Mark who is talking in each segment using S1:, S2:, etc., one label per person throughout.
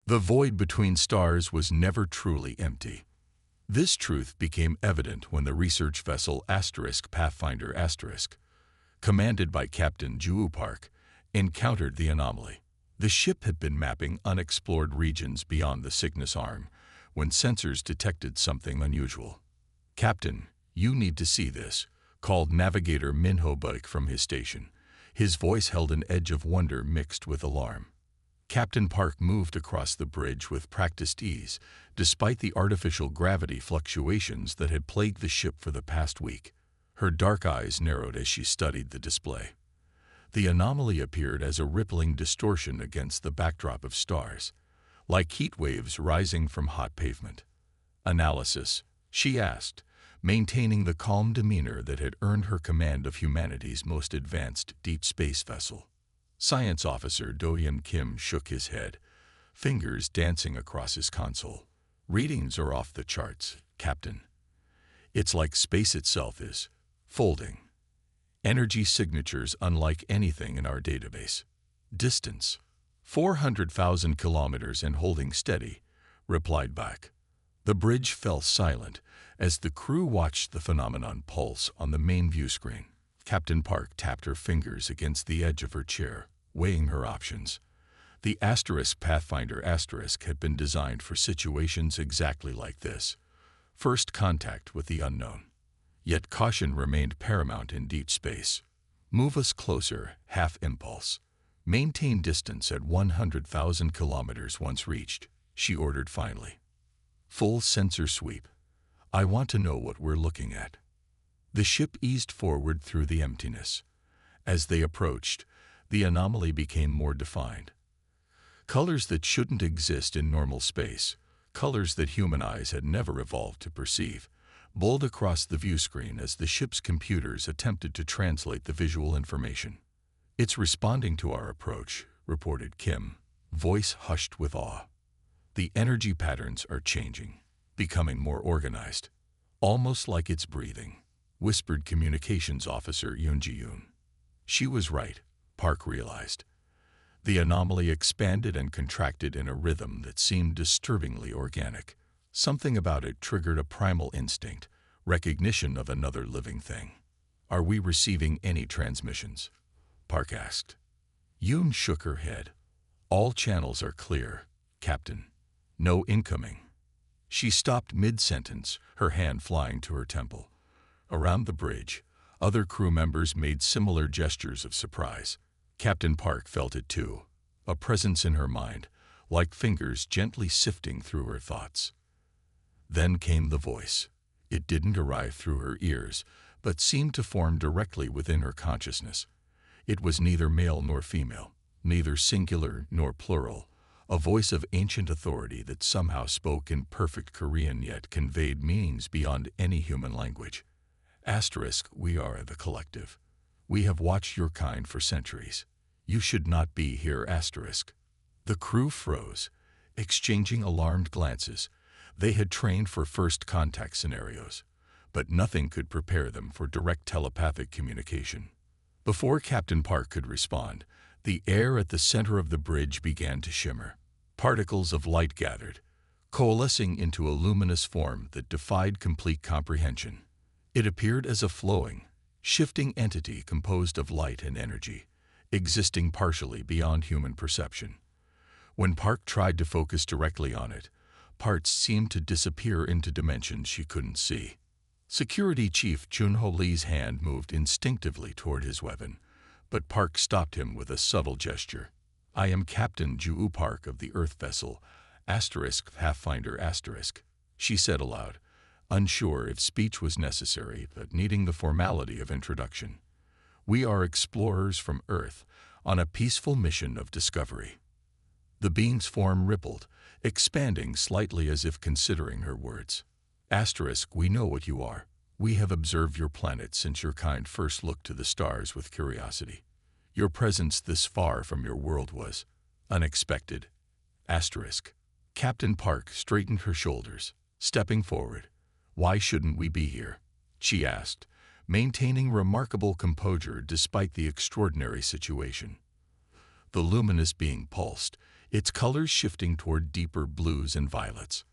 S1: The void between stars was never truly empty. This truth became evident when the research vessel Pathfinder commanded by Captain Ju Park, encountered the anomaly. The ship had been mapping unexplored regions beyond the Cygnus Arm when sensors detected something unusual. "Captain, you need to see this," called Navigator Minho Buik from his station. His voice held an edge of wonder mixed with alarm. Captain Park moved across the bridge with practiced ease, despite the artificial gravity fluctuations that had plagued the ship for the past week. Her dark eyes narrowed as she studied the display. The anomaly appeared as a rippling distortion against the backdrop of stars, like heat waves rising from hot pavement. "Analysis?" she asked, maintaining the calm demeanor that had earned her command of humanity's most advanced deep space vessel. Science Officer Do-Yeon Kim shook his head, fingers dancing across his console. "Readings are off the charts, Captain. It's like space itself is folding. Energy signatures unlike anything in our database. Distance, 400,000 kilometers and holding steady," replied back. The bridge fell silent as the crew watched the phenomenon pulse on the main view screen. Captain Park tapped her fingers against the edge of her chair, weighing her options. The Pathfinder had been designed for situations exactly like this. First contact with the unknown. Yet caution remained paramount in deep space. "Move us closer, half impulse. Maintain distance at 100,000 kilometers once reached," she ordered finally. "Full sensor sweep. I want to know what we're looking at." The ship eased forward through the emptiness. As they approached, the anomaly became more defined. Colors that shouldn't exist in normal space, colors that human eyes had never evolved to perceive, bowled across the view screen as the ship's computers attempted to translate the visual information. "It's responding to our approach," reported Kim, voice hushed with awe. "The energy patterns are changing, becoming more organized, almost like it's breathing," whispered Communications Officer Yoon Ji-yoon. She was right, Park realized. The anomaly expanded and contracted in a rhythm that seemed disturbingly organic. Something about it triggered a primal instinct, recognition of another living thing. "Are we receiving any transmissions?" Park asked. Yoon shook her head. "All channels are clear, Captain. No incoming." She stopped mid-sentence, her hand flying to her temple. Around the bridge, other crew members made similar gestures of surprise. Captain Park felt it too, a presence in her mind, like fingers gently sifting through her thoughts. Then came the voice. It didn't arrive through her ears, but seemed to form directly within her consciousness. It was neither male nor female, neither singular nor plural, a voice of ancient authority that somehow spoke in perfect Korean yet conveyed meanings beyond any human language. "We are the collective. We have watched your kind for centuries. You should not be here. The crew froze, exchanging alarmed glances. They had trained for first contact scenarios, but nothing could prepare them for direct telepathic communication. Before Captain Park could respond, the air at the center of the bridge began to shimmer. Particles of light gathered, coalescing into a luminous form that defied complete comprehension. It appeared as a flowing, shifting entity composed of light and energy, existing partially beyond human perception. When Park tried to focus directly on it, parts seemed to disappear into dimensions she couldn't see. Security Chief Junho Lee's hand moved instinctively toward his weapon, but Park stopped him with a subtle gesture. "I am Captain Ju Park of the Earth vessel, Pathfinder *", she said aloud, unsure if speech was necessary but needing the formality of introduction. "We are explorers from Earth on a peaceful mission of discovery." The being's form rippled, expanding slightly as if considering her words. "We know what you are. We have observed your planet since your kind first looked to the stars with curiosity. Your presence this far from your world was unexpected. Captain Park straightened her shoulders, stepping forward. "Why shouldn't we be here?" she asked, maintaining remarkable composure despite the extraordinary situation. The luminous being pulsed, its colors shifting toward deeper blues and violets.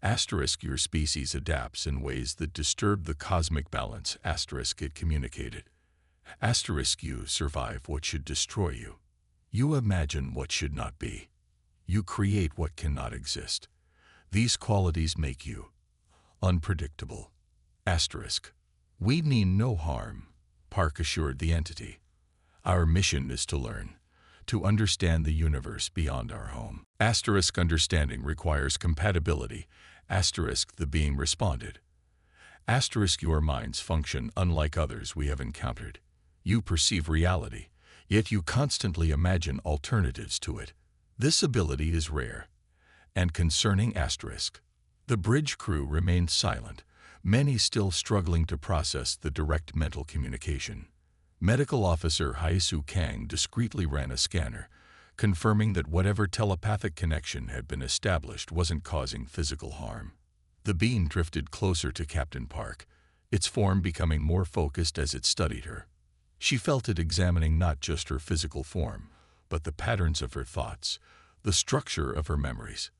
S1: Asterisk, your species adapts in ways that disturb the cosmic balance, asterisk, it communicated. Asterisk, you survive what should destroy you. You imagine what should not be. You create what cannot exist. These qualities make you unpredictable. Asterisk. We mean no harm, Park assured the entity. Our mission is to learn, to understand the universe beyond our home. Asterisk, understanding requires compatibility. Asterisk, the being responded. Asterisk, your minds function unlike others we have encountered. You perceive reality, yet you constantly imagine alternatives to it. This ability is rare and concerning. Asterisk. The bridge crew remained silent, many still struggling to process the direct mental communication. Medical Officer Haisu Kang discreetly ran a scanner, confirming that whatever telepathic connection had been established wasn't causing physical harm. The beam drifted closer to Captain Park, its form becoming more focused as it studied her. She felt it examining not just her physical form, but the patterns of her thoughts, the structure of her memories.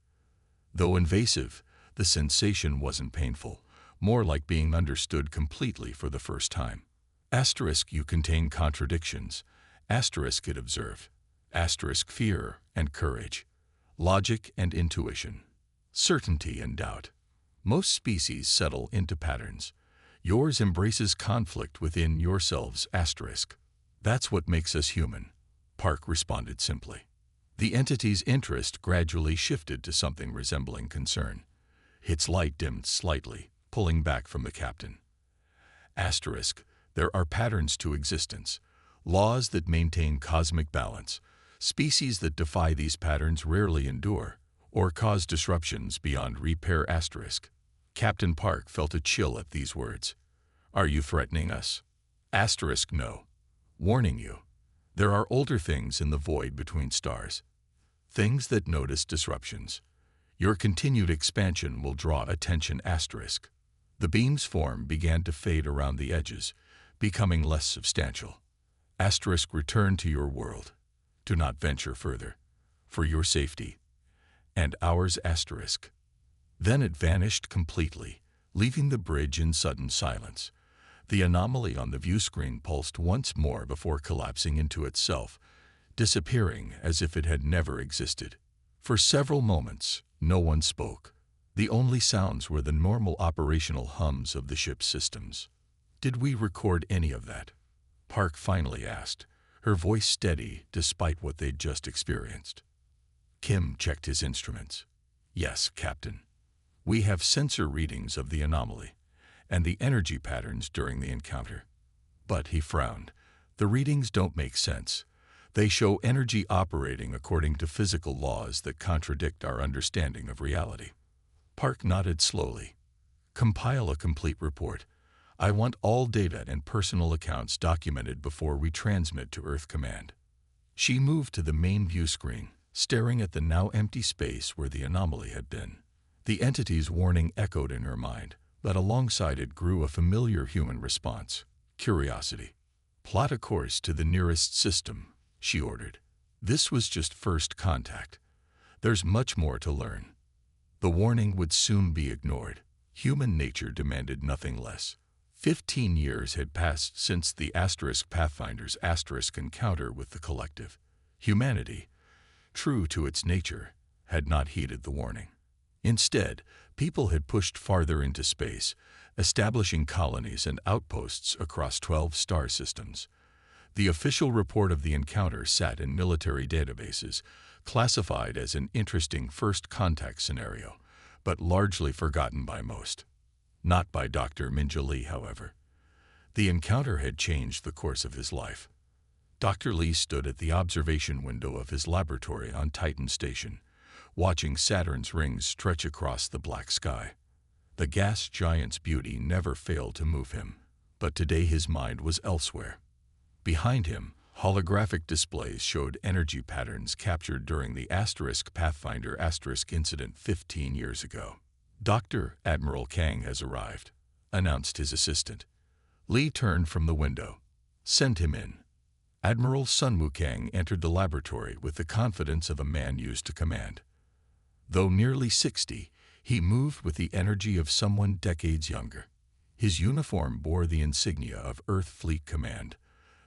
S1: Though invasive, the sensation wasn't painful, more like being understood completely for the first time. Asterisk, you contain contradictions. Asterisk, it observed. Asterisk, fear and courage, logic and intuition, certainty and doubt. Most species settle into patterns. Yours embraces conflict within yourselves. Asterisk. That's what makes us human, Park responded simply. The entity's interest gradually shifted to something resembling concern. Its light dimmed slightly, pulling back from the captain. Asterisk. There are patterns to existence, laws that maintain cosmic balance. Species that defy these patterns rarely endure or cause disruptions beyond repair. Asterisk. Captain Park felt a chill at these words. Are you threatening us? Asterisk, no. Warning you. There are older things in the void between stars. Things that notice disruptions. Your continued expansion will draw attention. Asterisk. The beam's form began to fade around the edges, becoming less substantial. Asterisk, return to your world. Do not venture further, for your safety and ours. Asterisk. Then it vanished completely, leaving the bridge in sudden silence. The anomaly on the view screen pulsed once more before collapsing into itself, disappearing as if it had never existed. For several moments, no one spoke. The only sounds were the normal operational hums of the ship's systems. Did we record any of that? Park finally asked, her voice steady despite what they'd just experienced. Kim checked his instruments. Yes, Captain. We have sensor readings of the anomaly and the energy patterns during the encounter. But, he frowned, the readings don't make sense. They show energy operating according to physical laws that contradict our understanding of reality. Park nodded slowly. Compile a complete report. I want all data and personal accounts documented before we transmit to Earth Command. She moved to the main view screen, staring at the now empty space where the anomaly had been. The entity's warning echoed in her mind, but alongside it grew a familiar human response: curiosity. Plot a course to the nearest system, she ordered. This was just first contact. There's much more to learn. The warning would soon be ignored. Human nature demanded nothing less. 15 years had passed since the Pathfinder's encounter with the collective. Humanity, true to its nature, had not heeded the warning. Instead, people had pushed farther into space, establishing colonies and outposts across 12 star systems. The official report of the encounter sat in military databases, classified as an interesting first contact scenario, but largely forgotten by most. Not by Dr. Minja Lee, however. The encounter had changed the course of his life. Dr. Lee stood at the observation window of his laboratory on Titan Station, watching Saturn's rings stretch across the black sky. The gas giant's beauty never failed to move him, but today his mind was elsewhere. Behind him, holographic displays showed energy patterns captured during the Pathfinder incident 15 years ago. Dr. Admiral Kang has arrived, announced his assistant. Lee turned from the window. Send him in. Admiral Sun Wukang entered the laboratory with the confidence of a man used to command. Though nearly 60, he moved with the energy of someone decades younger. His uniform bore the insignia of Earth Fleet Command,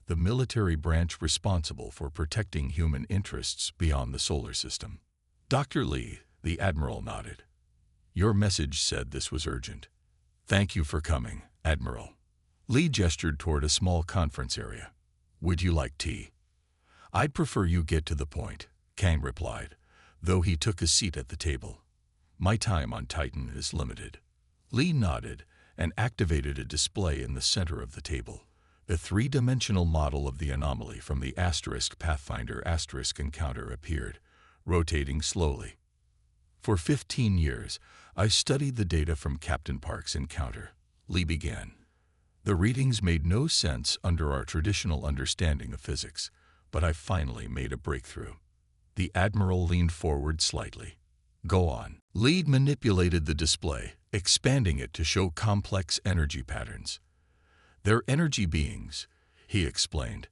S1: the military branch responsible for protecting human interests beyond the solar system. Dr. Lee, the Admiral nodded. Your message said this was urgent. Thank you for coming, Admiral. Lee gestured toward a small conference area. Would you like tea? I'd prefer you get to the point, Kang replied, though he took a seat at the table. My time on Titan is limited. Lee nodded and activated a display in the center of the table. The three-dimensional model of the anomaly from the Pathfinder encounter appeared, rotating slowly. For 15 years, I studied the data from Captain Park's encounter, Lee began. The readings made no sense under our traditional understanding of physics, but I finally made a breakthrough. The Admiral leaned forward slightly. Go on. Lee manipulated the display, expanding it to show complex energy patterns. They're energy beings, he explained,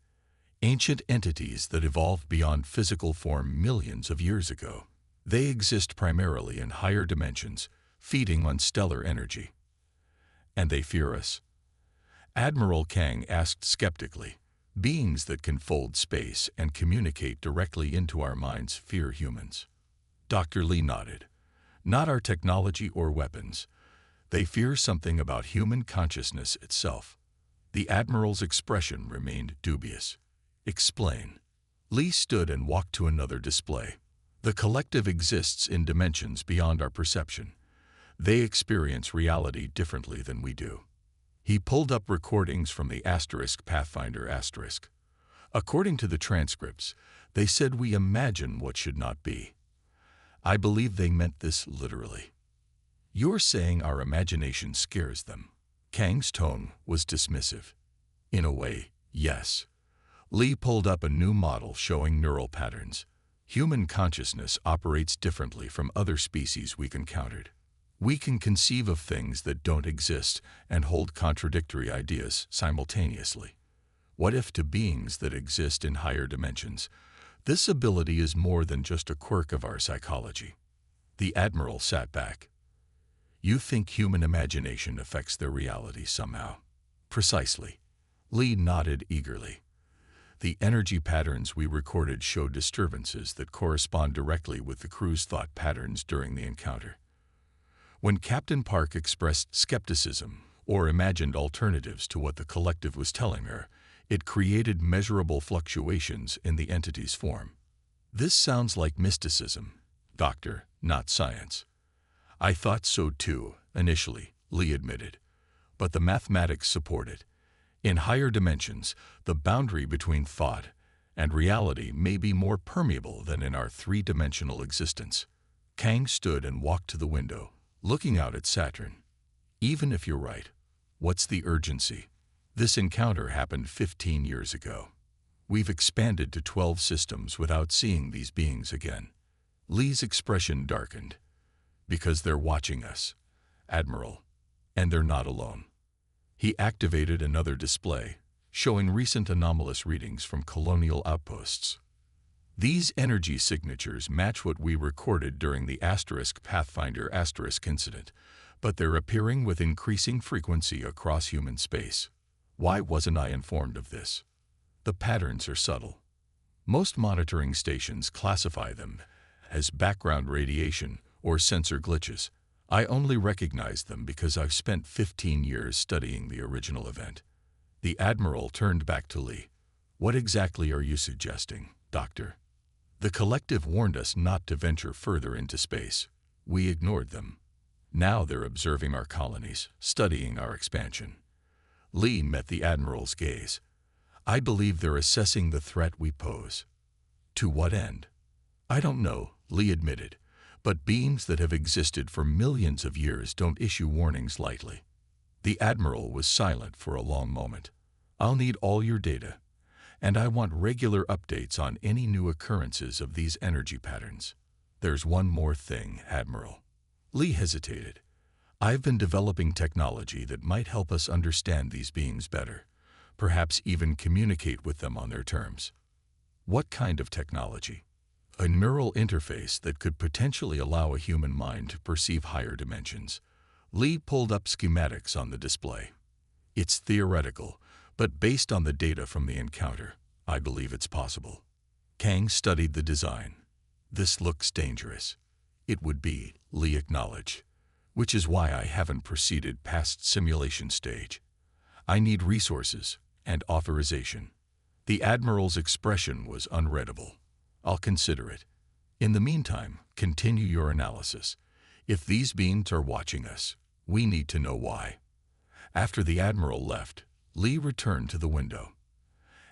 S1: ancient entities that evolved beyond physical form millions of years ago. They exist primarily in higher dimensions, feeding on stellar energy. And they fear us? Admiral Kang asked skeptically. Beings that can fold space and communicate directly into our minds fear humans. Dr. Lee nodded. Not our technology or weapons. They fear something about human consciousness itself. The Admiral's expression remained dubious. Explain. Lee stood and walked to another display. The collective exists in dimensions beyond our perception. They experience reality differently than we do. He pulled up recordings from the Pathfinder *. According to the transcripts, they said we imagine what should not be. I believe they meant this literally. You're saying our imagination scares them. Kang's tone was dismissive. In a way, yes. Lee pulled up a new model showing neural patterns. Human consciousness operates differently from other species we've encountered. We can conceive of things that don't exist and hold contradictory ideas simultaneously. What if to beings that exist in higher dimensions, this ability is more than just a quirk of our psychology? The Admiral sat back. You think human imagination affects their reality somehow? Precisely. Lee nodded eagerly. The energy patterns we recorded show disturbances that correspond directly with the crew's thought patterns during the encounter. When Captain Park expressed skepticism or imagined alternatives to what the collective was telling her, it created measurable fluctuations in the entity's form. This sounds like mysticism, Doctor, not science. I thought so too, initially, Lee admitted, but the mathematics support it. In higher dimensions, the boundary between thought and reality may be more permeable than in our three-dimensional existence. Kang stood and walked to the window, looking out at Saturn. Even if you're right, what's the urgency? This encounter happened 15 years ago. We've expanded to 12 systems without seeing these beings again. Lee's expression darkened. Because they're watching us, Admiral, and they're not alone. He activated another display, showing recent anomalous readings from colonial outposts. These energy signatures match what we recorded during the Pathfinder incident, but they're appearing with increasing frequency across human space. Why wasn't I informed of this? The patterns are subtle. Most monitoring stations classify them as background radiation or sensor glitches. I only recognize them because I've spent 15 years studying the original event. The Admiral turned back to Lee. What exactly are you suggesting, Doctor? The collective warned us not to venture further into space. We ignored them. Now they're observing our colonies, studying our expansion. Lee met the Admiral's gaze. I believe they're assessing the threat we pose. To what end? I don't know, Lee admitted, but beings that have existed for millions of years don't issue warnings lightly. The Admiral was silent for a long moment. I'll need all your data, and I want regular updates on any new occurrences of these energy patterns. There's one more thing, Admiral. Lee hesitated. I've been developing technology that might help us understand these beings better, perhaps even communicate with them on their terms. What kind of technology? A neural interface that could potentially allow a human mind to perceive higher dimensions. Lee pulled up schematics on the display. It's theoretical, but based on the data from the encounter, I believe it's possible. Kang studied the design. This looks dangerous. It would be, Lee acknowledged, which is why I haven't proceeded past simulation stage. I need resources and authorization. The Admiral's expression was unreadable. I'll consider it. In the meantime, continue your analysis. If these beings are watching us, we need to know why. After the Admiral left, Lee returned to the window.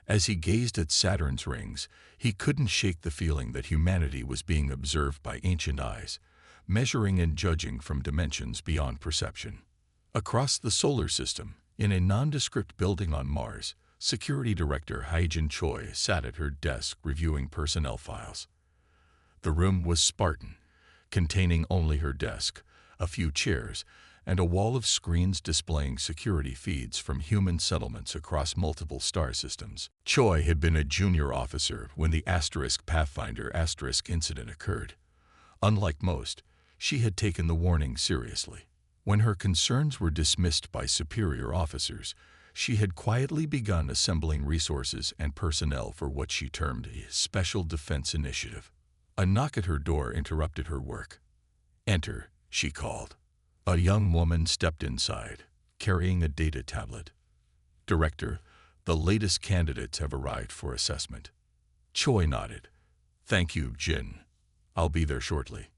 S1: As he gazed at Saturn's rings, he couldn't shake the feeling that humanity was being observed by ancient eyes, measuring and judging from dimensions beyond perception. Across the solar system, in a nondescript building on Mars, Security Director Hyejin Choi sat at her desk reviewing personnel files. The room was Spartan, containing only her desk, a few chairs, and a wall of screens displaying security feeds from human settlements across multiple star systems. Choi had been a junior officer when the Pathfinder incident occurred. Unlike most, she had taken the warning seriously. When her concerns were dismissed by superior officers, she had quietly begun assembling resources and personnel for what she termed a Special Defense Initiative. A knock at her door interrupted her work. "Enter," she called. A young woman stepped inside, carrying a data tablet. "Director, the latest candidates have arrived for assessment." Choi nodded. "Thank you, Jin. I'll be there shortly."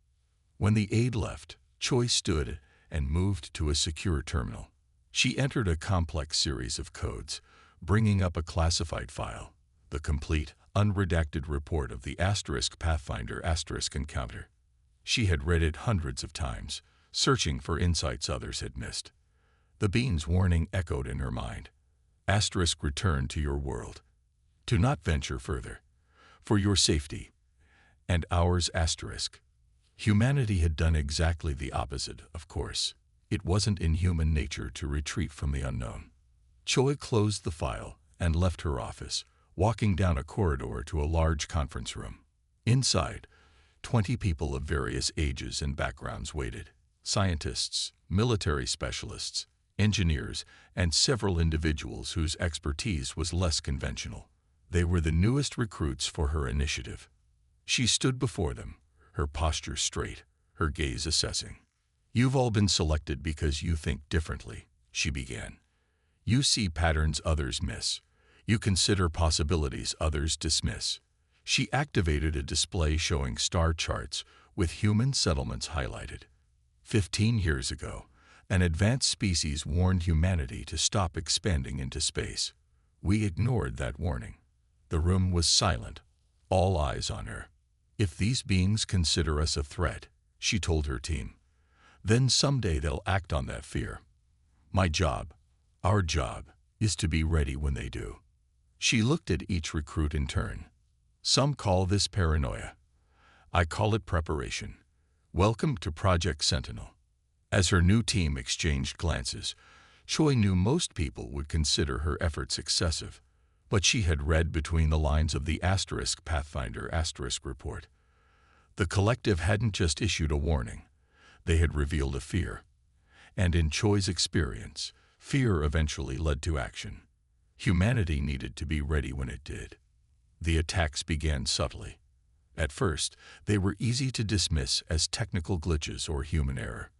S1: When the aide left, Choi stood and moved to a secure terminal. She entered a complex series of codes, bringing up a classified file, the complete, unredacted report of the Pathfinder encounter. She had read it hundreds of times, searching for insights others had missed. The beam's warning echoed in her mind. Return to your world. Do not venture further. For your safety. And ours, Humanity had done exactly the opposite, of course. It wasn't in human nature to retreat from the unknown. Choi closed the file and left her office, walking down a corridor to a large conference room. Inside, 20 people of various ages and backgrounds waited. Scientists, military specialists, engineers, and several individuals whose expertise was less conventional. They were the newest recruits for her initiative. She stood before them, her posture straight, her gaze assessing. "You've all been selected because you think differently," she began. "You see patterns others miss. You consider possibilities others dismiss." She activated a display showing star charts with human settlements highlighted. 15 years ago, an advanced species warned humanity to stop expanding into space. We ignored that warning. The room was silent, all eyes on her. "If these beings consider us a threat," she told her team, "then someday they'll act on that fear. My job, our job, is to be ready when they do." She looked at each recruit in turn. "Some call this paranoia. I call it preparation. Welcome to Project Sentinel." As her new team exchanged glances, Choi knew most people would consider her efforts excessive, but she had read between the lines of the Pathfinder report. The collective hadn't just issued a warning. They had revealed a fear. And in Choi's experience, fear eventually led to action. Humanity needed to be ready when it did. The attacks began subtly. At first, they were easy to dismiss as technical glitches or human error.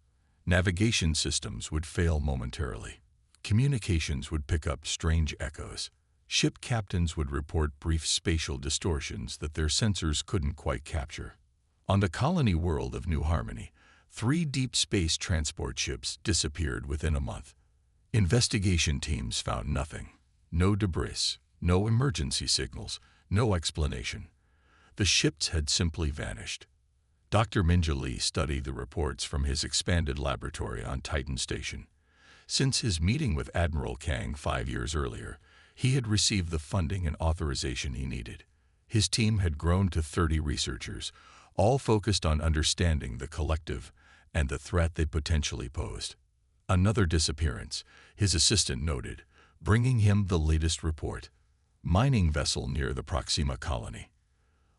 S1: Navigation systems would fail momentarily. Communications would pick up strange echoes. Ship captains would report brief spatial distortions that their sensors couldn't quite capture. On the colony world of New Harmony, 3 deep space transport ships disappeared within a month. Investigation teams found nothing. No debris, no emergency signals, no explanation. The ships had simply vanished. Dr. Minja Lee studied the reports from his expanded laboratory on Titan Station. Since his meeting with Admiral Kang 5 years earlier, he had received the funding and authorization he needed. His team had grown to 30 researchers, all focused on understanding the collective and the threat they potentially posed. Another disappearance, his assistant noted, bringing him the latest report. Mining vessel near the Proxima colony.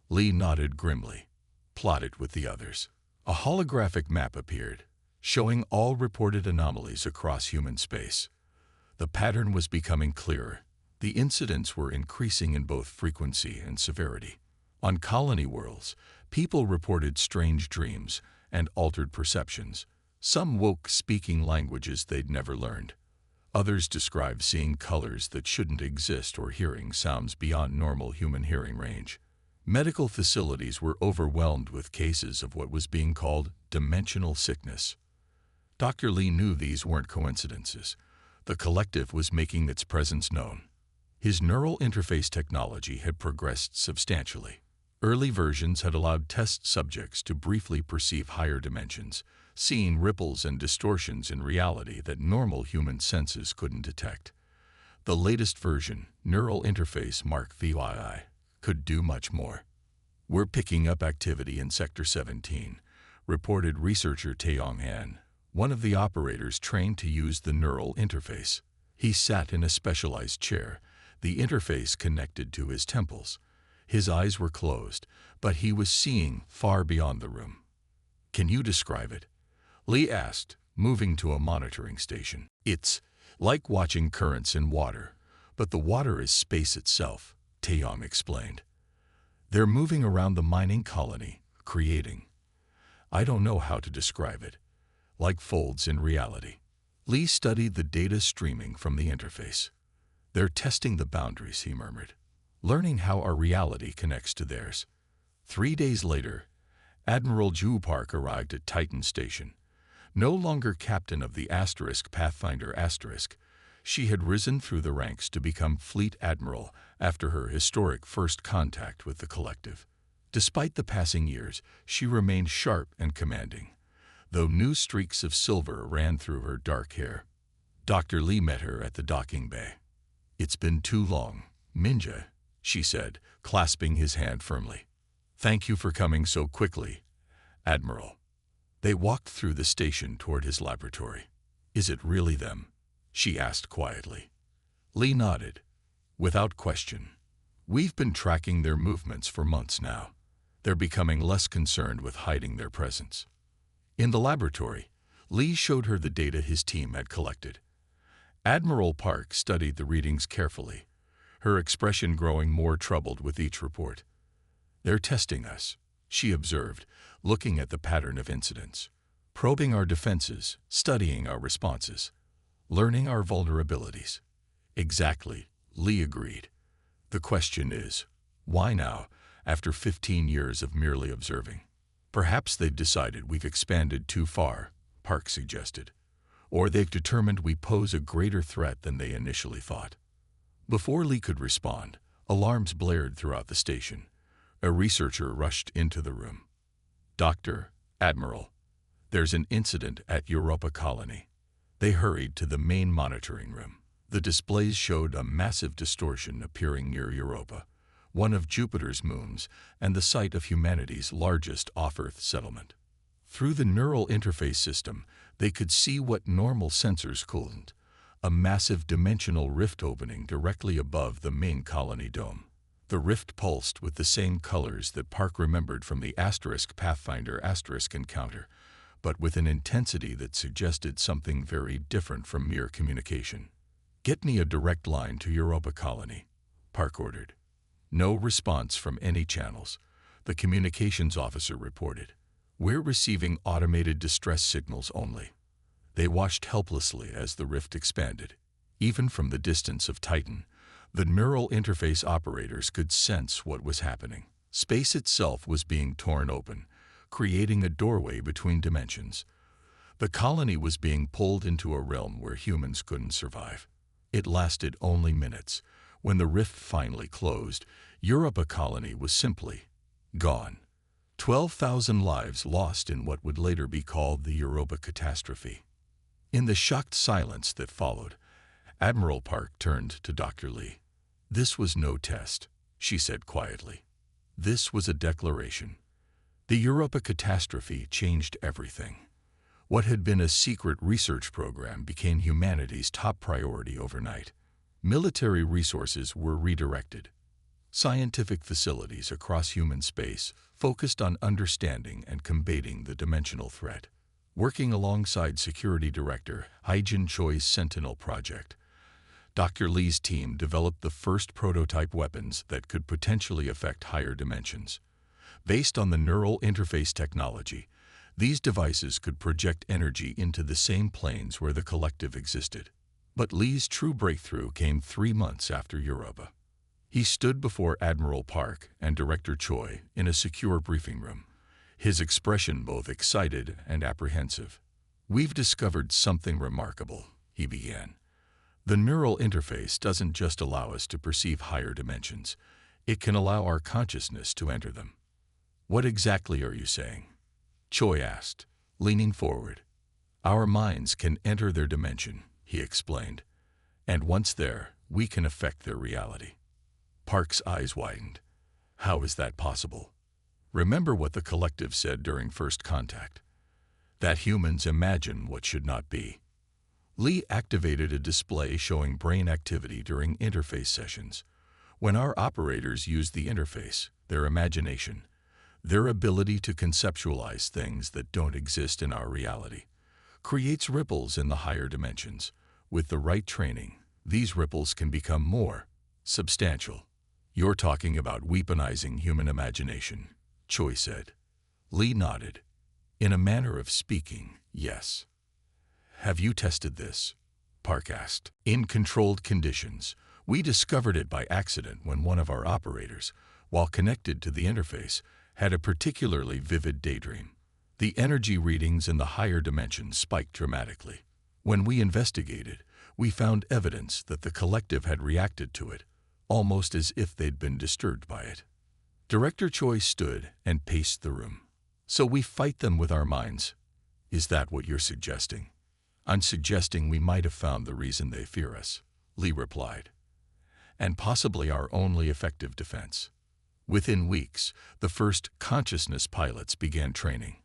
S1: Lee nodded grimly, plotted with the others. A holographic map appeared, showing all reported anomalies across human space. The pattern was becoming clearer. The incidents were increasing in both frequency and severity. On colony worlds, people reported strange dreams and altered perceptions. Some woke speaking languages they'd never learned. Others described seeing colors that shouldn't exist or hearing sounds beyond normal human hearing range. Medical facilities were overwhelmed with cases of what was being called dimensional sickness. Dr. Lee knew these weren't coincidences. The collective was making its presence known. His neural interface technology had progressed substantially. Early versions had allowed test subjects to briefly perceive higher dimensions, seeing ripples and distortions in reality that normal human senses couldn't detect. The latest version, Neural Interface Mark VII, could do much more. "We're picking up activity in Sector 17, reported researcher Taeyong Han, one of the operators trained to use the neural interface. He sat in a specialized chair, the interface connected to his temples. His eyes were closed, but he was seeing far beyond the room. "Can you describe it?" Lee asked, moving to a monitoring station. "It's like watching currents in water, but the water is space itself," Taeyong explained. "They're moving around the mining colony, creating. I don't know how to describe it. Like folds in reality." Lee studied the data streaming from the interface. "They're testing the boundaries," he murmured, "learning how our reality connects to theirs." 3 days later, Admiral Park arrived at Titan Station. No longer captain of the Pathfinder *, she had risen through the ranks to become Fleet Admiral after her historic first contact with the collective. Despite the passing years, she remained sharp and commanding, though new streaks of silver ran through her dark hair. Dr. Lee met her at the docking bay. "It's been too long, Minja," she said, clasping his hand firmly. "Thank you for coming so quickly, Admiral." They walked through the station toward his laboratory. "Is it really them?" she asked quietly. Lee nodded. "Without question. We've been tracking their movements for months now. They're becoming less concerned with hiding their presence." In the laboratory, Lee showed her the data his team had collected. Admiral Park studied the readings carefully, her expression growing more troubled with each report. "They're testing us," she observed, looking at the pattern of incidents. "Probing our defenses, studying our responses, learning our vulnerabilities." "Exactly," Lee agreed. "The question is, why now, after 15 years of merely observing?" "Perhaps they've decided we've expanded too far," Park suggested. "Or they've determined we pose a greater threat than they initially thought." Before Lee could respond, alarms blared throughout the station. A researcher rushed into the room. "Doctor, Admiral, there's an incident at Europa colony." They hurried to the main monitoring room. The displays showed a massive distortion appearing near Europa, one of Jupiter's moons and the site of humanity's largest off-Earth settlement. Through the neural interface system, they could see what normal sensors couldn't: a massive dimensional rift opening directly above the main colony dome. The rift pulsed with the same colors that Park remembered from the Pathfinder encounter, but with an intensity that suggested something very different from mere communication. "Get me a direct line to Europa colony," Park ordered. No response from any channels, the communications officer reported. "We're receiving automated distress signals only." They watched helplessly as the rift expanded. Even from the distance of Titan, the neural interface operators could sense what was happening. Space itself was being torn open, creating a doorway between dimensions. The colony was being pulled into a realm where humans couldn't survive. It lasted only minutes. When the rift finally closed, Europa colony was simply gone. 12,000 lives lost in what would later be called the Europa catastrophe. In the shocked silence that followed, Admiral Park turned to Dr. Lee. "This was no test," she said quietly. "This was a declaration. The Europa catastrophe changed everything. What had been a secret research program became humanity's top priority overnight. Military resources were redirected. Scientific facilities across human space focused on understanding and combating the dimensional threat. Working alongside Security Director Haijin Choi's Sentinel project, Dr. Lee's team developed the first prototype weapons that could potentially affect higher dimensions. Based on the neural interface technology, these devices could project energy into the same planes where the collective existed. But Lee's true breakthrough came 3 months after Europa. He stood before Admiral Park and Director Choi in a secure briefing room, his expression both excited and apprehensive. "We've discovered something remarkable," he began. "The neural interface doesn't just allow us to perceive higher dimensions, it can allow our consciousness to enter them." "What exactly are you saying?" Choi asked, leaning forward. "Our minds can enter their dimension," he explained, "and once there, we can affect their reality." Park's eyes widened. "How is that possible?" "Remember what the collective said during first contact, that humans imagine what should not be." Lee activated a display showing brain activity during interface sessions. When our operators use the interface, their imagination, their ability to conceptualize things that don't exist in our reality, creates ripples in the higher dimensions. With the right training, these ripples can become more substantial. "You're talking about weaponizing human imagination," Choi said. Lee nodded. "In a manner of speaking, yes." "Have you tested this?" Park asked. "In controlled conditions. We discovered it by accident when one of our operators, while connected to the interface, had a particularly vivid daydream. The energy readings in the higher dimensions spiked dramatically. When we investigated, we found evidence that the collective had reacted to it, almost as if they'd been disturbed by it." Director Choi stood and paced the room. "So we fight them with our minds? Is that what you're suggesting?" "I'm suggesting we might have found the reason they fear us," Lee replied, "and possibly our only effective defense." Within weeks, the first consciousness pilots began training.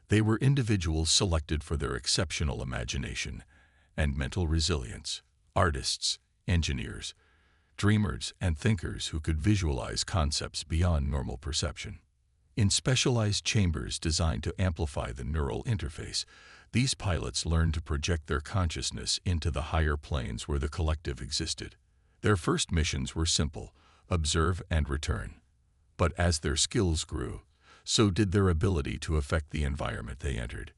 S1: They were individuals selected for their exceptional imagination and mental resilience, artists, engineers, dreamers, and thinkers who could visualize concepts beyond normal perception. In specialized chambers designed to amplify the neural interface, these pilots learned to project their consciousness into the higher planes where the collective existed. Their first missions were simple: observe and return. But as their skills grew, so did their ability to affect the environment they entered.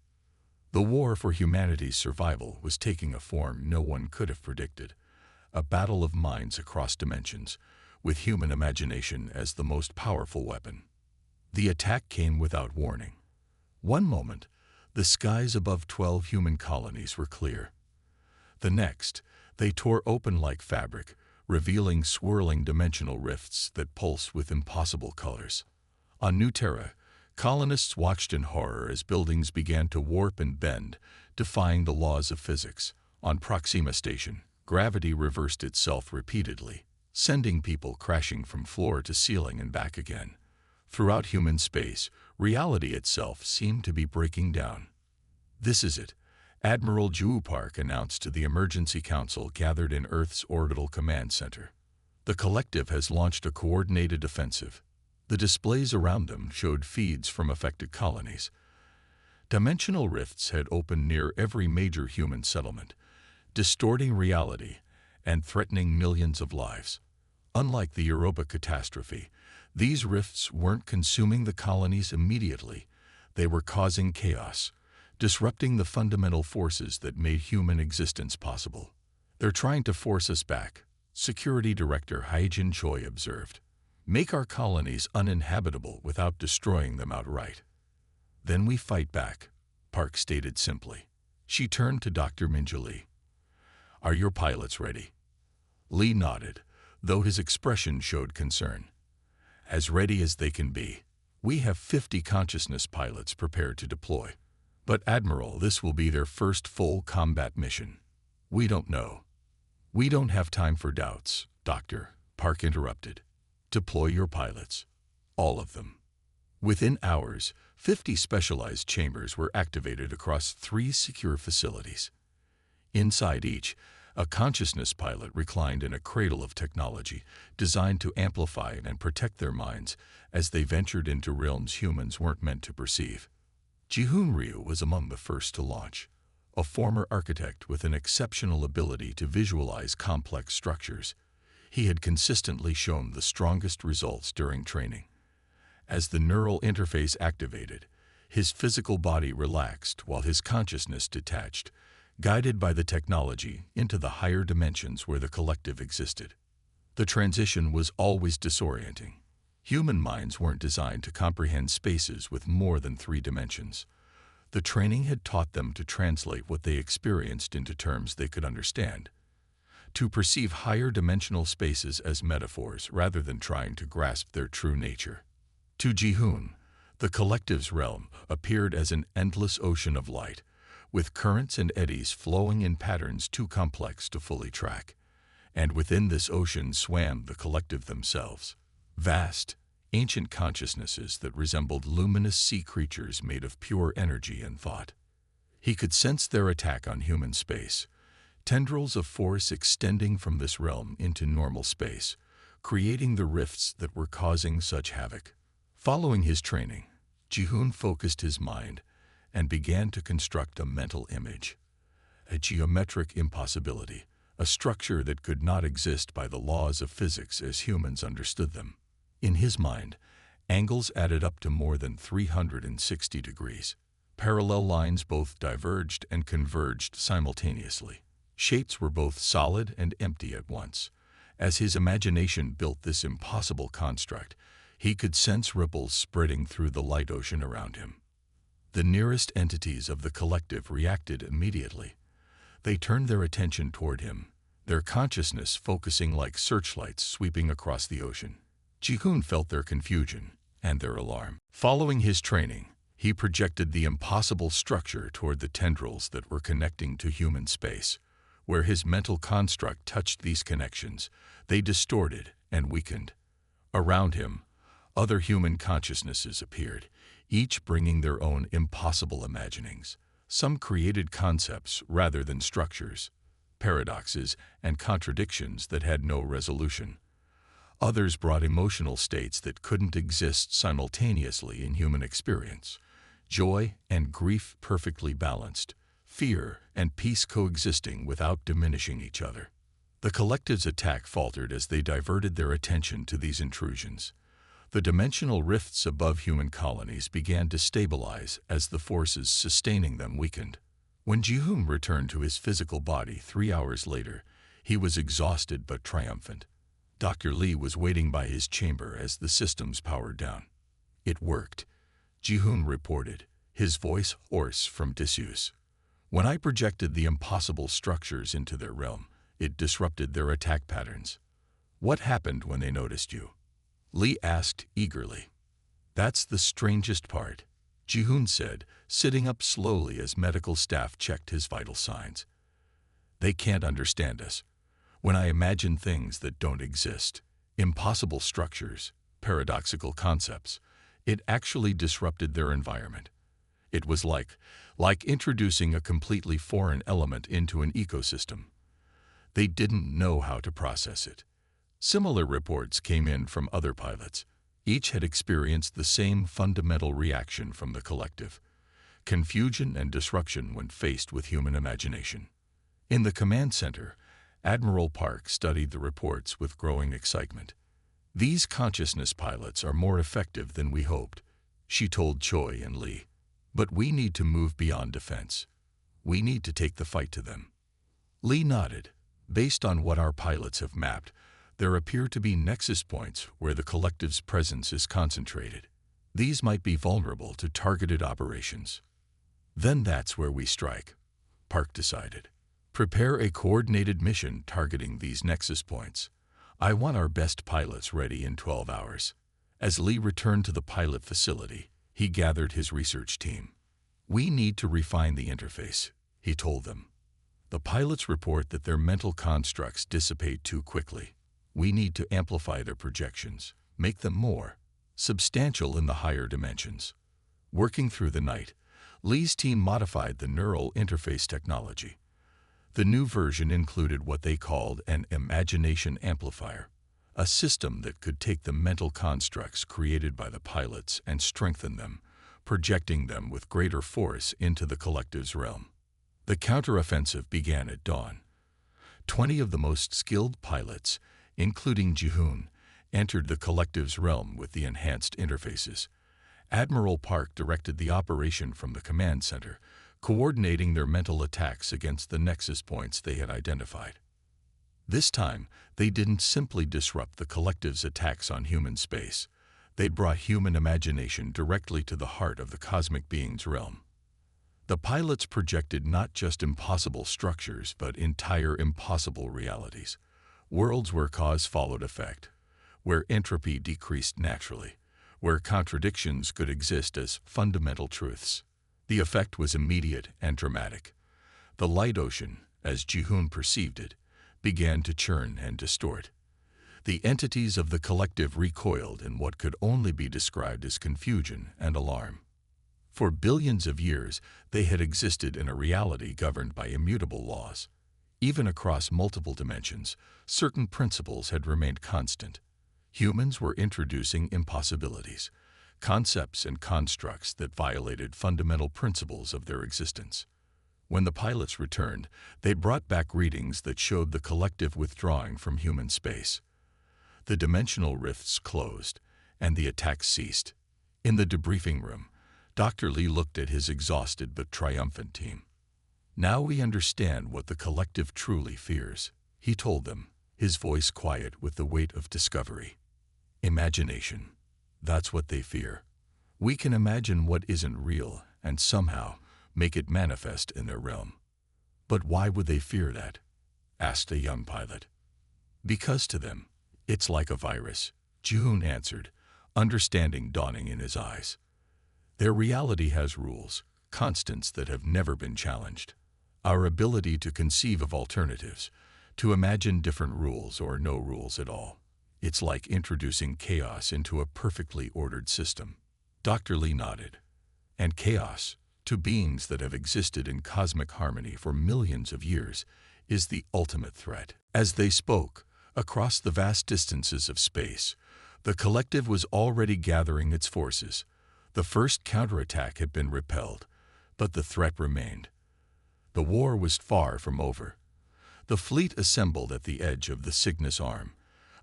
S1: The war for humanity's survival was taking a form no one could have predicted: a battle of minds across dimensions, with human imagination as the most powerful weapon. The attack came without warning. One moment, the skies above 12 human colonies were clear. The next, they tore open like fabric, revealing swirling dimensional rifts that pulse with impossible colors. On New Terra, colonists watched in horror as buildings began to warp and bend, defying the laws of physics. On Proxima Station, gravity reversed itself repeatedly, sending people crashing from floor to ceiling and back again. Throughout human space, reality itself seemed to be breaking down. "This is it," Admiral Park announced to the Emergency Council gathered in Earth's Orbital Command Center. "The collective has launched a coordinated offensive." The displays around them showed feeds from affected colonies. Dimensional rifts had opened near every major human settlement, distorting reality and threatening millions of lives. Unlike the Europa catastrophe, these rifts weren't consuming the colonies immediately. They were causing chaos, disrupting the fundamental forces that made human existence possible. "They're trying to force us back," Security Director Haijin Choi observed. "Make our colonies uninhabitable without destroying them outright. Then we fight back," Park stated simply. She turned to Dr. Minjali. "Are your pilots ready?" Lee nodded, though his expression showed concern. "As ready as they can be. We have 50 consciousness pilots prepared to deploy. But Admiral, this will be their first full combat mission. We don't know." "We don't have time for doubts, Doctor," Park interrupted. "Deploy your pilots. All of them." Within hours, 50 specialized chambers were activated across 3 secure facilities. Inside each, A consciousness pilot reclined in a cradle of technology designed to amplify and protect their minds as they ventured into realms humans weren't meant to perceive. Ji-hoon Ryu was among the first to launch, a former architect with an exceptional ability to visualize complex structures. He had consistently shown the strongest results during training. As the neural interface activated, his physical body relaxed while his consciousness detached, guided by the technology into the higher dimensions where the collective existed. The transition was always disorienting. Human minds weren't designed to comprehend spaces with more than 3 dimensions. The training had taught them to translate what they experienced into terms they could understand, to perceive higher dimensional spaces as metaphors rather than trying to grasp their true nature. To Ji-hoon, the collective's realm appeared as an endless ocean of light, with currents and eddies flowing in patterns too complex to fully track. And within this ocean swam the collective themselves, vast, ancient consciousnesses that resembled luminous sea creatures made of pure energy and thought. He could sense their attack on human space, tendrils of force extending from this realm into normal space, creating the rifts that were causing such havoc. Following his training, Ji-hoon focused his mind and began to construct a mental image, a geometric impossibility, a structure that could not exist by the laws of physics as humans understood them. In his mind, angles added up to more than 360 degrees. Parallel lines both diverged and converged simultaneously. Shapes were both solid and empty at once. As his imagination built this impossible construct, he could sense ripples spreading through the light ocean around him. The nearest entities of the collective reacted immediately. They turned their attention toward him, their consciousness focusing like searchlights sweeping across the ocean. Ji-hoon felt their confusion and their alarm. Following his training, he projected the impossible structure toward the tendrils that were connecting to human space. Where his mental construct touched these connections, they distorted and weakened. Around him, other human consciousnesses appeared, each bringing their own impossible imaginings. Some created concepts rather than structures, paradoxes and contradictions that had no resolution. Others brought emotional states that couldn't exist simultaneously in human experience. Joy and grief perfectly balanced, fear and peace coexisting without diminishing each other. The collective's attack faltered as they diverted their attention to these intrusions. The dimensional rifts above human colonies began to stabilize as the forces sustaining them weakened. When Ji-hoon returned to his physical body 3 hours later, he was exhausted but triumphant. Dr. Lee was waiting by his chamber as the systems powered down. It worked, Ji-hoon reported, his voice hoarse from disuse. When I projected the impossible structures into their realm, it disrupted their attack patterns. What happened when they noticed you? Lee asked eagerly. That's the strangest part, Ji-hoon said, sitting up slowly as medical staff checked his vital signs. They can't understand us. When I imagine things that don't exist, impossible structures, paradoxical concepts, it actually disrupted their environment. It was like introducing a completely foreign element into an ecosystem. They didn't know how to process it. Similar reports came in from other pilots. Each had experienced the same fundamental reaction from the collective: confusion and disruption when faced with human imagination. In the command center, Admiral Park studied the reports with growing excitement. These consciousness pilots are more effective than we hoped, she told Choi and Lee. But we need to move beyond defense. We need to take the fight to them. Lee nodded. Based on what our pilots have mapped, there appear to be nexus points where the collective's presence is concentrated. These might be vulnerable to targeted operations. Then that's where we strike, Park decided. Prepare a coordinated mission targeting these nexus points. I want our best pilots ready in 12 hours. As Lee returned to the pilot facility, he gathered his research team. We need to refine the interface, he told them. The pilots report that their mental constructs dissipate too quickly. We need to amplify their projections, make them more substantial in the higher dimensions. Working through the night, Lee's team modified the neural interface technology. The new version included what they called an imagination amplifier, a system that could take the mental constructs created by the pilots and strengthen them, projecting them with greater force into the collective's realm. The counteroffensive began at dawn. 20 of the most skilled pilots, including Jihoon, entered the collective's realm with the enhanced interfaces. Admiral Park directed the operation from the command center, coordinating their mental attacks against the Nexus points they had identified. This time, they didn't simply disrupt the collective's attacks on human space. They brought human imagination directly to the heart of the cosmic being's realm. The pilots projected not just impossible structures, but entire impossible realities. Worlds where cause followed effect, where entropy decreased naturally, where contradictions could exist as fundamental truths. The effect was immediate and dramatic. The light ocean, as Jihoon perceived it, began to churn and distort. The entities of the collective recoiled in what could only be described as confusion and alarm. For billions of years, they had existed in a reality governed by immutable laws. Even across multiple dimensions, certain principles had remained constant. Humans were introducing impossibilities, concepts and constructs that violated fundamental principles of their existence. When the pilots returned, they brought back readings that showed the collective withdrawing from human space. The dimensional rifts closed, and the attacks ceased. In the debriefing room, Dr. Lee looked at his exhausted but triumphant team. "Now we understand what the collective truly fears," he told them, his voice quiet with the weight of discovery. "Imagination. That's what they fear. We can imagine what isn't real and somehow make it manifest in their realm." "But why would they fear that?" asked a young pilot. "Because to them, it's like a virus," Jihoon answered, understanding dawning in his eyes. "Their reality has rules, constants that have never been challenged. Our ability to conceive of alternatives, to imagine different rules or no rules at all. It's like introducing chaos into a perfectly ordered system." Dr. Lee nodded. "And chaos, to beings that have existed in cosmic harmony for millions of years, is the ultimate threat." As they spoke, across the vast distances of space, the collective was already gathering its forces. The first counterattack had been repelled, but the threat remained. The war was far from over. The fleet assembled at the edge of the Cygnus Arm,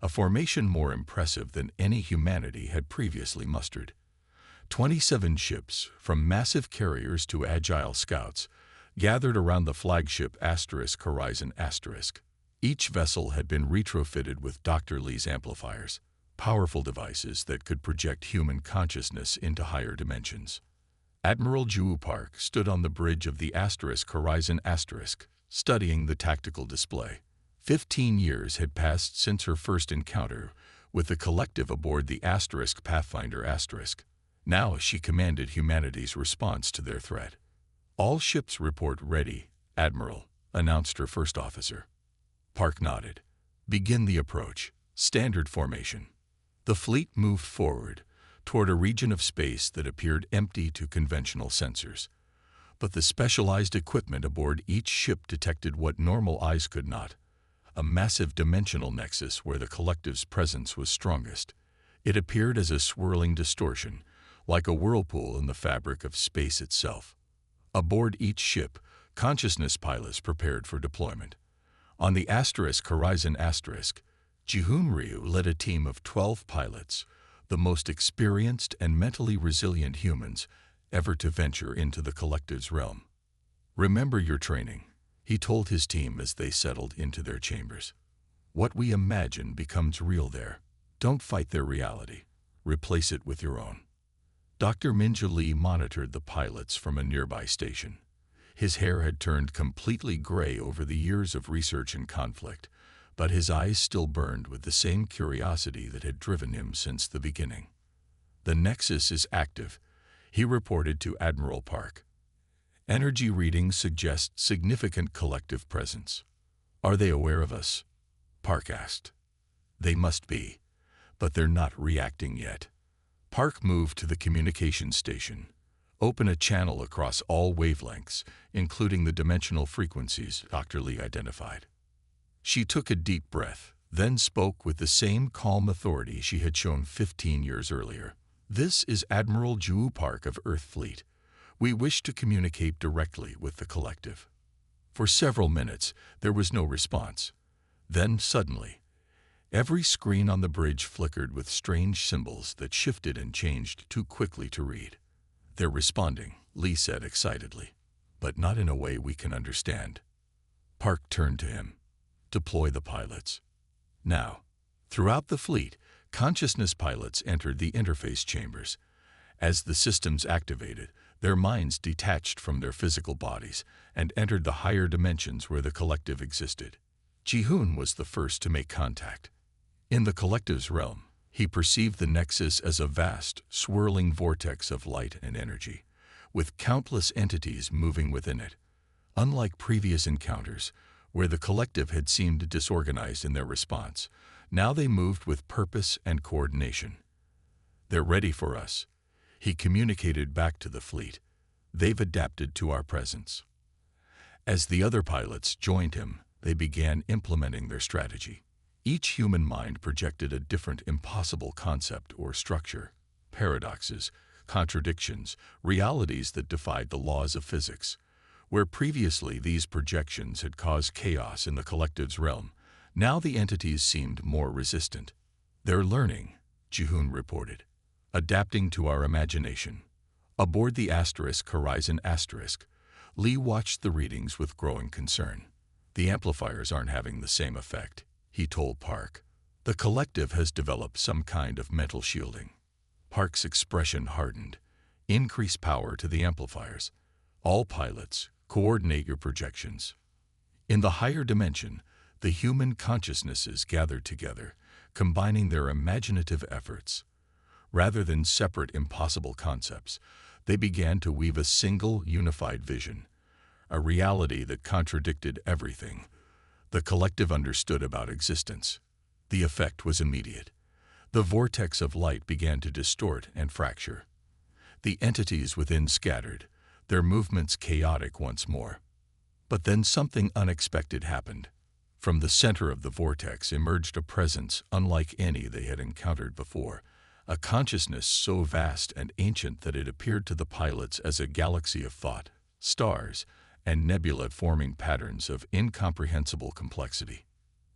S1: a formation more impressive than any humanity had previously mustered. 27 ships, from massive carriers to agile scouts, gathered around the flagship Horizon *. Each vessel had been retrofitted with Dr. Lee's amplifiers, powerful devices that could project human consciousness into higher dimensions. Admiral Jiwoo Park stood on the bridge of the Horizon *, studying the tactical display. 15 years had passed since her first encounter with the collective aboard the Pathfinder *. Now she commanded humanity's response to their threat. "All ships report ready, Admiral," announced her first officer. Park nodded. "Begin the approach. Standard formation." The fleet moved forward, toward a region of space that appeared empty to conventional sensors. But the specialized equipment aboard each ship detected what normal eyes could not: a massive dimensional nexus where the collective's presence was strongest. It appeared as a swirling distortion, like a whirlpool in the fabric of space itself. Aboard each ship, consciousness pilots prepared for deployment. On the Horizon *, Jihoon Ryu led a team of 12 pilots, the most experienced and mentally resilient humans ever to venture into the collective's realm. "Remember your training," he told his team as they settled into their chambers. "What we imagine becomes real there. Don't fight their reality. Replace it with your own." Dr. Minja Lee monitored the pilots from a nearby station. His hair had turned completely gray over the years of research and conflict, but his eyes still burned with the same curiosity that had driven him since the beginning. "The Nexus is active," he reported to Admiral Park. "Energy readings suggest significant collective presence." "Are they aware of us?" Park asked. "They must be, but they're not reacting yet." Park moved to the communications station. Open a channel across all wavelengths, including the dimensional frequencies Dr. Lee identified. She took a deep breath, then spoke with the same calm authority she had shown 15 years earlier. This is Admiral Ju Park of Earth Fleet. We wish to communicate directly with the collective. For several minutes, there was no response. Then, suddenly, every screen on the bridge flickered with strange symbols that shifted and changed too quickly to read. "They're responding," Lee said excitedly, "but not in a way we can understand." Park turned to him. "Deploy the pilots." Now, throughout the fleet, consciousness pilots entered the interface chambers. As the systems activated, their minds detached from their physical bodies and entered the higher dimensions where the collective existed. Ji-hoon was the first to make contact. In the collective's realm, he perceived the Nexus as a vast, swirling vortex of light and energy, with countless entities moving within it. Unlike previous encounters, where the collective had seemed disorganized in their response, now they moved with purpose and coordination. "They're ready for us," he communicated back to the fleet. "They've adapted to our presence." As the other pilots joined him, they began implementing their strategy. Each human mind projected a different impossible concept or structure, paradoxes, contradictions, realities that defied the laws of physics. Where previously these projections had caused chaos in the collective's realm, now the entities seemed more resistant. "They're learning," Ji-hoon reported, "adapting to our imagination." Aboard the Horizon Asterisk, Lee watched the readings with growing concern. "The amplifiers aren't having the same effect," he told Park. "The collective has developed some kind of mental shielding." Park's expression hardened. "Increase power to the amplifiers. All pilots, coordinate your projections." In the higher dimension, the human consciousnesses gathered together, combining their imaginative efforts. Rather than separate impossible concepts, they began to weave a single, unified vision, a reality that contradicted everything the collective understood about existence. The effect was immediate. The vortex of light began to distort and fracture. The entities within scattered, their movements chaotic once more. But then something unexpected happened. From the center of the vortex emerged a presence unlike any they had encountered before, a consciousness so vast and ancient that it appeared to the pilots as a galaxy of thought, stars, and nebula forming patterns of incomprehensible complexity.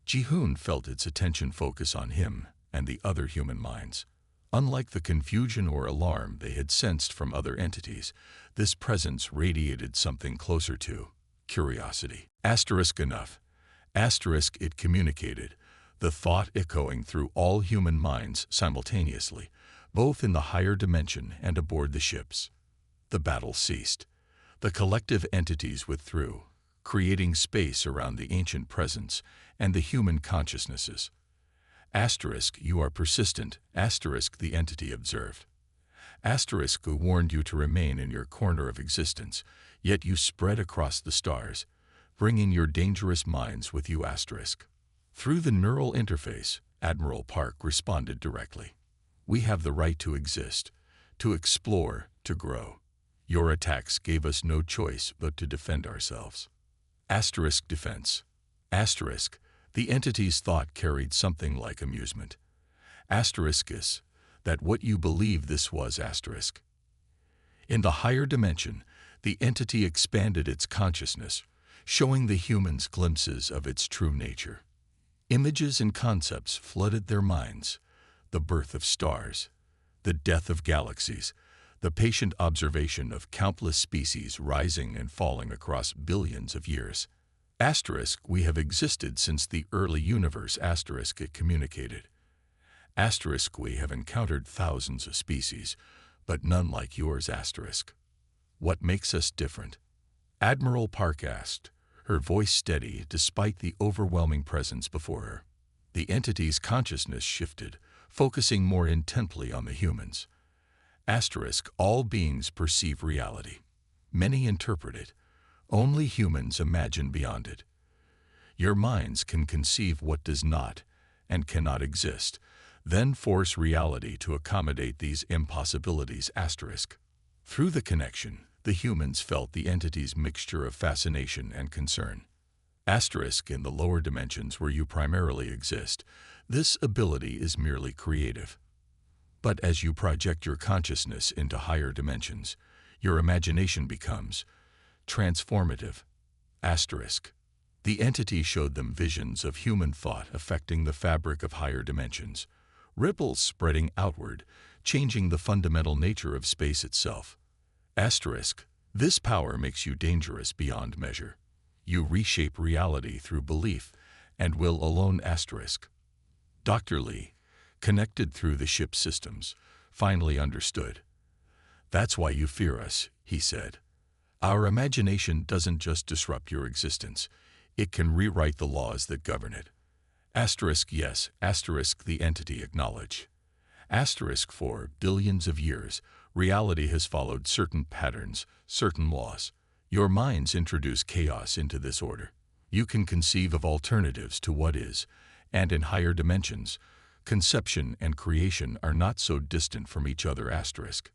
S1: Ji-hoon felt its attention focus on him and the other human minds. Unlike the confusion or alarm they had sensed from other entities, this presence radiated something closer to curiosity. Enough. It communicated, the thought echoing through all human minds simultaneously, both in the higher dimension and aboard the ships. The battle ceased. The collective entities withdrew, creating space around the ancient presence and the human consciousnesses. You are persistent, the entity observed. Who warned you to remain in your corner of existence, yet you spread across the stars, bringing your dangerous minds with you. Through the neural interface, Admiral Park responded directly. "We have the right to exist, to explore, to grow. Your attacks gave us no choice but to defend ourselves." Defense. The entity's thought carried something like amusement. That what you believe this was. In the higher dimension, the entity expanded its consciousness, showing the humans glimpses of its true nature. Images and concepts flooded their minds: the birth of stars, the death of galaxies, the patient observation of countless species rising and falling across billions of years. We have existed since the early universe. It communicated. We have encountered thousands of species, but none like yours. What makes us different? Admiral Park asked, her voice steady despite the overwhelming presence before her. The entity's consciousness shifted, focusing more intently on the humans. All beings perceive reality. Many interpret it. Only humans imagine beyond it. Your minds can conceive what does not and cannot exist, then force reality to accommodate these impossibilities. Through the connection, the humans felt the entity's mixture of fascination and concern. Asterisk in the lower dimensions where you primarily exist, this ability is merely creative. But as you project your consciousness into higher dimensions, your imagination becomes transformative. Asterisk. The entity showed them visions of human thought affecting the fabric of higher dimensions, ripples spreading outward, changing the fundamental nature of space itself. Asterisk. This power makes you dangerous beyond measure. You reshape reality through belief and will alone. Asterisk. Dr. Lee, connected through the ship's systems, finally understood. That's why you fear us, he said. Our imagination doesn't just disrupt your existence, it can rewrite the laws that govern it. Asterisk yes, asterisk the entity acknowledged. Asterisk for billions of years, reality has followed certain patterns, certain laws. Your minds introduce chaos into this order. You can conceive of alternatives to what is, and in higher dimensions, conception and creation are not so distant from each other. Asterisk.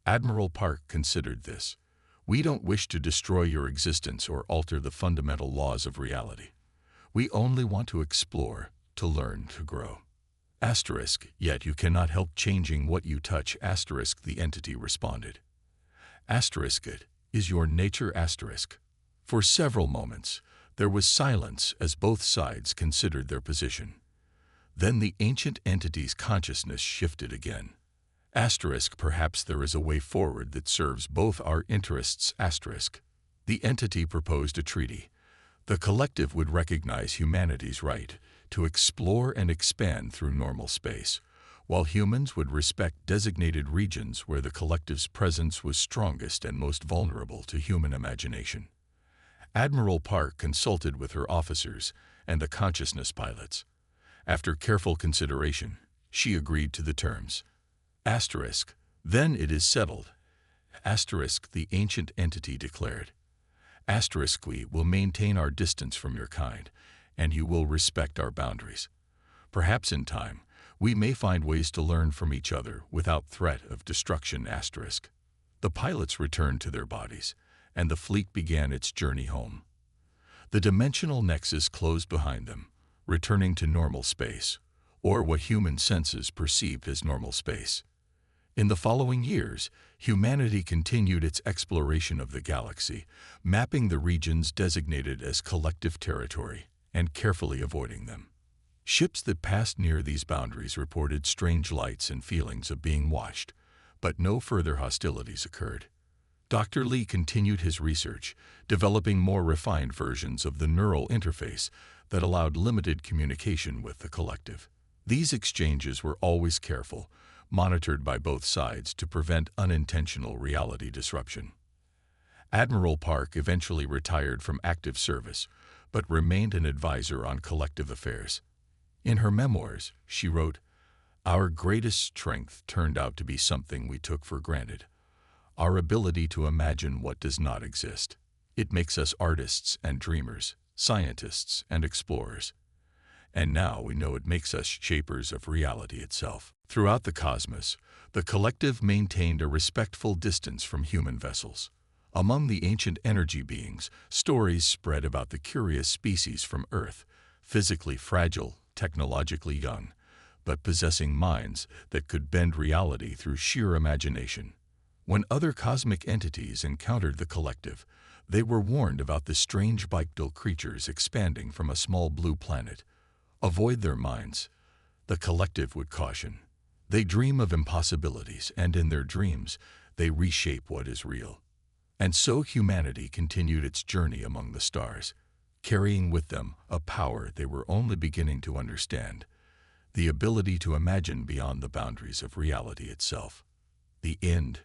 S1: Admiral Park considered this. We don't wish to destroy your existence or alter the fundamental laws of reality. We only want to explore, to learn, to grow. Asterisk, yet you cannot help changing what you touch. Asterisk, the entity responded. Asterisk, it is your nature. Asterisk. For several moments, there was silence as both sides considered their position. Then the ancient entity's consciousness shifted again. Asterisk, perhaps there is a way forward that serves both our interests. Asterisk. The entity proposed a treaty. The collective would recognize humanity's right to explore and expand through normal space, while humans would respect designated regions where the collective's presence was strongest and most vulnerable to human imagination. Admiral Park consulted with her officers and the consciousness pilots. After careful consideration, she agreed to the terms. Asterisk. Then it is settled. Asterisk, the ancient entity declared. Asterisk, we will maintain our distance from your kind, and you will respect our boundaries. Perhaps in time, we may find ways to learn from each other without threat of destruction. Asterisk. The pilots returned to their bodies, and the fleet began its journey home. The dimensional nexus closed behind them, returning to normal space, or what human senses perceived as normal space. In the following years, humanity continued its exploration of the galaxy, mapping the regions designated as collective territory and carefully avoiding them. Ships that passed near these boundaries reported strange lights and feelings of being watched, but no further hostilities occurred. Dr. Lee continued his research, developing more refined versions of the neural interface that allowed limited communication with the collective. These exchanges were always careful, monitored by both sides to prevent unintentional reality disruption. Admiral Park eventually retired from active service, but remained an advisor on collective affairs. In her memoirs, she wrote, "Our greatest strength turned out to be something we took for granted. Our ability to imagine what does not exist. It makes us artists and dreamers, scientists and explorers. And now we know it makes us shapers of reality itself." Throughout the cosmos, the collective maintained a respectful distance from human vessels. Among the ancient energy beings, stories spread about the curious species from Earth, physically fragile, technologically young, but possessing minds that could bend reality through sheer imagination. When other cosmic entities encountered the collective, they were warned about the strange bipedal creatures expanding from a small blue planet. Avoid their minds, the collective would caution. They dream of impossibilities, and in their dreams, they reshape what is real. And so humanity continued its journey among the stars, carrying with them a power they were only beginning to understand, the ability to imagine beyond the boundaries of reality itself. The end.